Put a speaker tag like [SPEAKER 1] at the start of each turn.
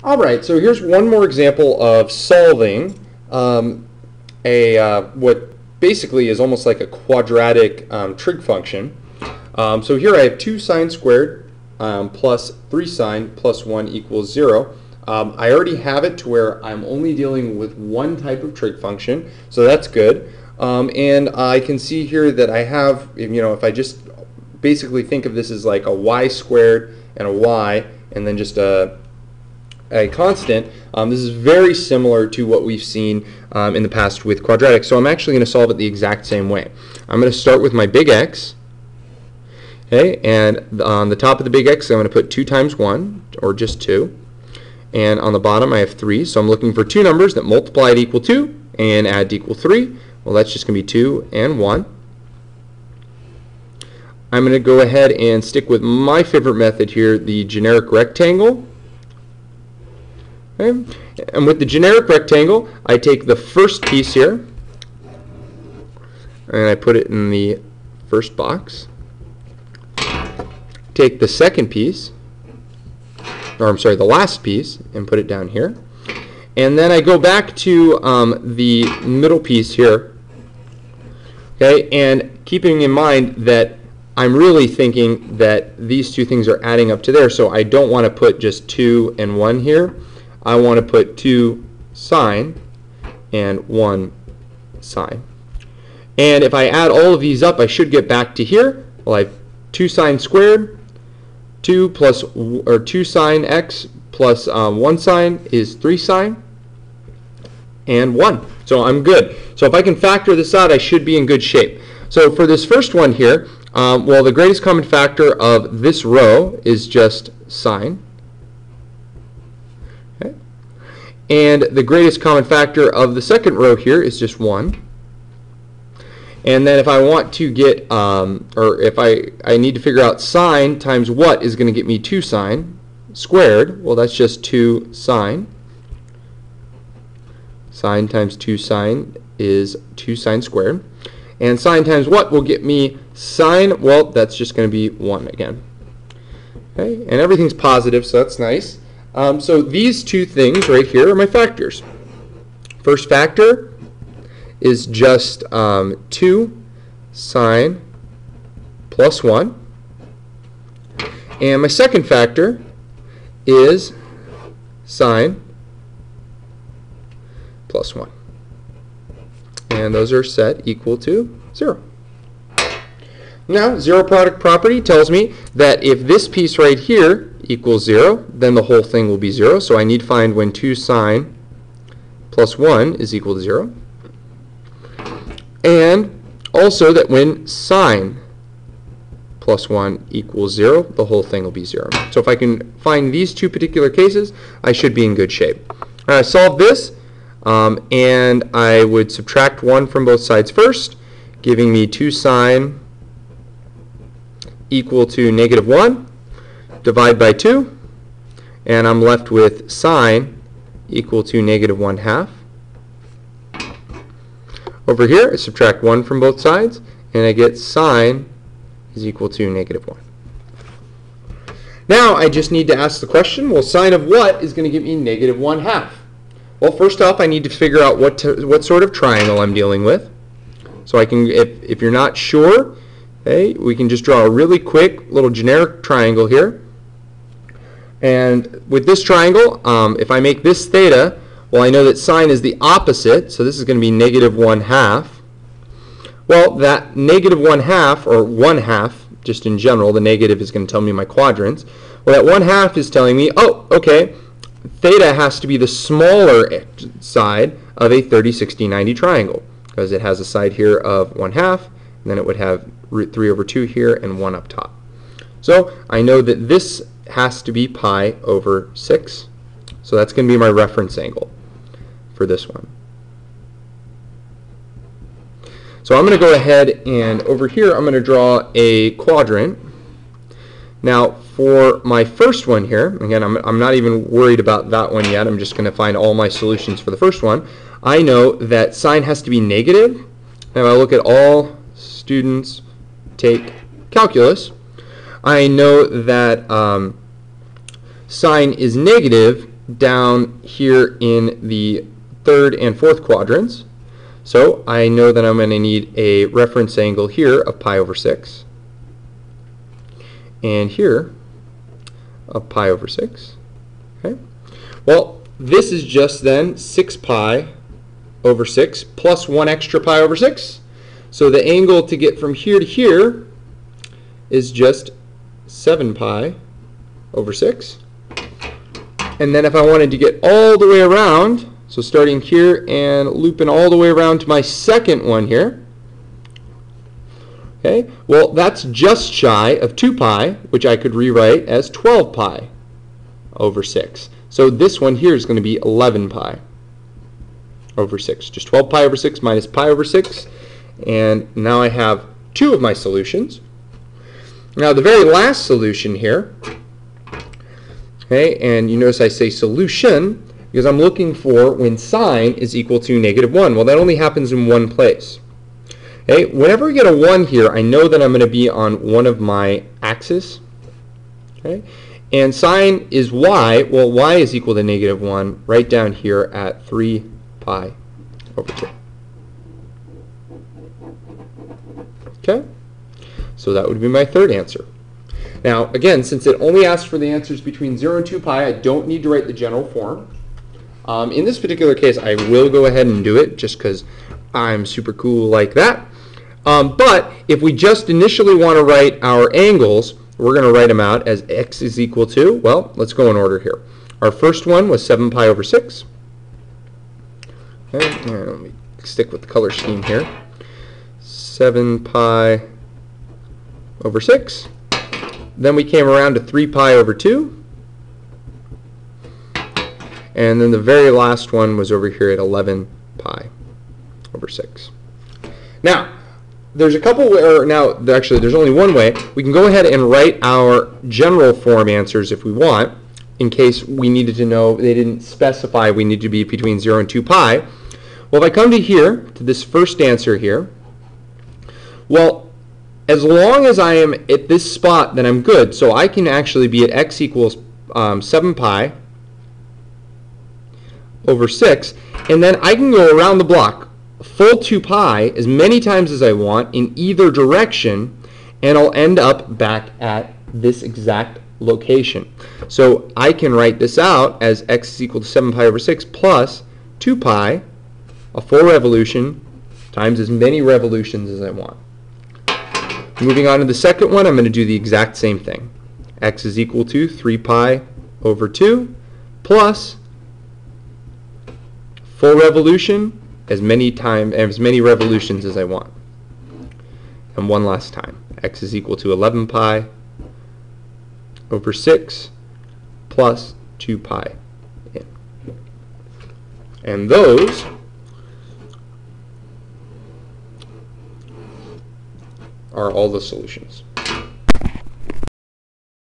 [SPEAKER 1] All right, so here's one more example of solving what basically is almost like a quadratic trig function. So here I have 2 sine squared plus 3 sine plus 1 equals 0. I already have it to where I'm only dealing with one type of trig function, so that's good. And I can see here that I have, if I just basically think of this as like a y squared and a y, and then just a constant, this is very similar to what we've seen in the past with quadratics. So I'm actually going to solve it the exact same way. I'm going to start with my big X. Okay, and on the top of the big X, I'm going to put 2 times 1, or just 2. And on the bottom, I have 3. So I'm looking for two numbers that multiply to equal 2 and add to equal 3. Well, that's just going to be 2 and 1. I'm going to go ahead and stick with my favorite method here, the generic rectangle. Okay. And with the generic rectangle, I take the first piece here and I put it in the first box. Take the second piece, or I'm sorry, the last piece, and put it down here. And then I go back to the middle piece here. Okay, and keeping in mind that I'm really thinking that these two things are adding up to there, so I don't want to put just 2 and 1 here. I want to put 2 sine and 1 sine. And if I add all of these up, I should get back to here. Well, I have 2 sine squared, 2 sine x plus 1 sine is 3 sine, and 1. So I'm good. So if I can factor this out, I should be in good shape. So for this first one here, well, the greatest common factor of this row is just sine. Okay. And the greatest common factor of the second row here is just 1. And then if I want to get, or if I need to figure out sine times what is going to get me 2 sine squared, well, that's just 2 sine. Sine times 2 sine is 2 sine squared. And sine times what will get me sine? Well, that's just going to be 1 again. Okay, and everything's positive, so that's nice. So these two things right here are my factors. First factor is just 2 sine plus 1. And my second factor is sine plus 1. And those are set equal to 0. Now, zero product property tells me that if this piece right here equals 0, then the whole thing will be 0. So I need to find when 2 sine plus 1 is equal to 0. And also that when sine plus 1 equals 0, the whole thing will be 0. So if I can find these two particular cases, I should be in good shape. I solve this, and I would subtract 1 from both sides first, giving me 2 sine equal to negative 1. Divide by 2, and I'm left with sine equal to negative 1/2. Over here, I subtract 1 from both sides, and I get sine is equal to negative 1. Now, I just need to ask the question, well, sine of what is going to give me negative 1/2? Well, first off, I need to figure out what sort of triangle I'm dealing with. So I can, if you're not sure, okay, we can just draw a really quick little generic triangle here. And with this triangle, if I make this theta, well, I know that sine is the opposite, so this is going to be negative 1/2. Well, that negative 1/2, or 1/2, just in general, the negative is going to tell me my quadrants. Well, that 1/2 is telling me, oh, okay, theta has to be the smaller side of a 30, 60, 90 triangle, because it has a side here of 1/2, and then it would have root 3 over 2 here and 1 up top. So I know that this has to be pi over 6. So that's going to be my reference angle for this one. So I'm going to go ahead and over here I'm going to draw a quadrant. Now for my first one here, again I'm not even worried about that one yet, I'm just going to find all my solutions for the first one. I know that sine has to be negative. And if I look at all students take calculus, I know that sine is negative down here in the third and fourth quadrants. So I know that I'm going to need a reference angle here of pi over 6. And here of pi over 6. Okay. Well, this is just then 6 pi over 6 plus 1 extra pi over 6. So the angle to get from here to here is just 7 pi over 6. And then if I wanted to get all the way around, so starting here and looping all the way around to my second one here, okay, well, that's just shy of 2 pi, which I could rewrite as 12 pi over 6. So this one here is going to be 11 pi over 6. Just 12 pi over 6 minus pi over 6. And now I have two of my solutions. Now the very last solution here, okay, and you notice I say solution because I'm looking for when sine is equal to -1. Well, that only happens in one place. Okay, whenever I get a 1 here, I know that I'm going to be on one of my axes. Okay, and sine is y. Well, y is equal to -1 right down here at 3 pi over 2. Okay, so that would be my third answer. Now, again, since it only asks for the answers between 0 and 2 pi, I don't need to write the general form. In this particular case, I will go ahead and do it just because I'm super cool like that. But if we just initially want to write our angles, we're going to write them out as x is equal to, well, let's go in order here. Our first one was 7 pi over 6. Okay, and let me stick with the color scheme here. 7 pi over 6. Then we came around to 3 pi over 2. And then the very last one was over here at 11 pi over 6. Now, there's a couple actually there's only one way. We can go ahead and write our general form answers if we want, in case we needed to know, they didn't specify we need to be between 0 and 2 pi. Well, if I come to here, to this first answer here, well, as long as I am at this spot, then I'm good. So I can actually be at x equals 7 pi over 6, and then I can go around the block full 2 pi as many times as I want in either direction, and I'll end up back at this exact location. So I can write this out as x is equal to 7 pi over 6 plus 2 pi, a full revolution, times as many revolutions as I want. Moving on to the second one, I'm going to do the exact same thing. X is equal to 3 pi over 2 plus full revolution as many revolutions as I want. And one last time. X is equal to 11 pi over 6 plus 2 pi in. And those are all the solutions.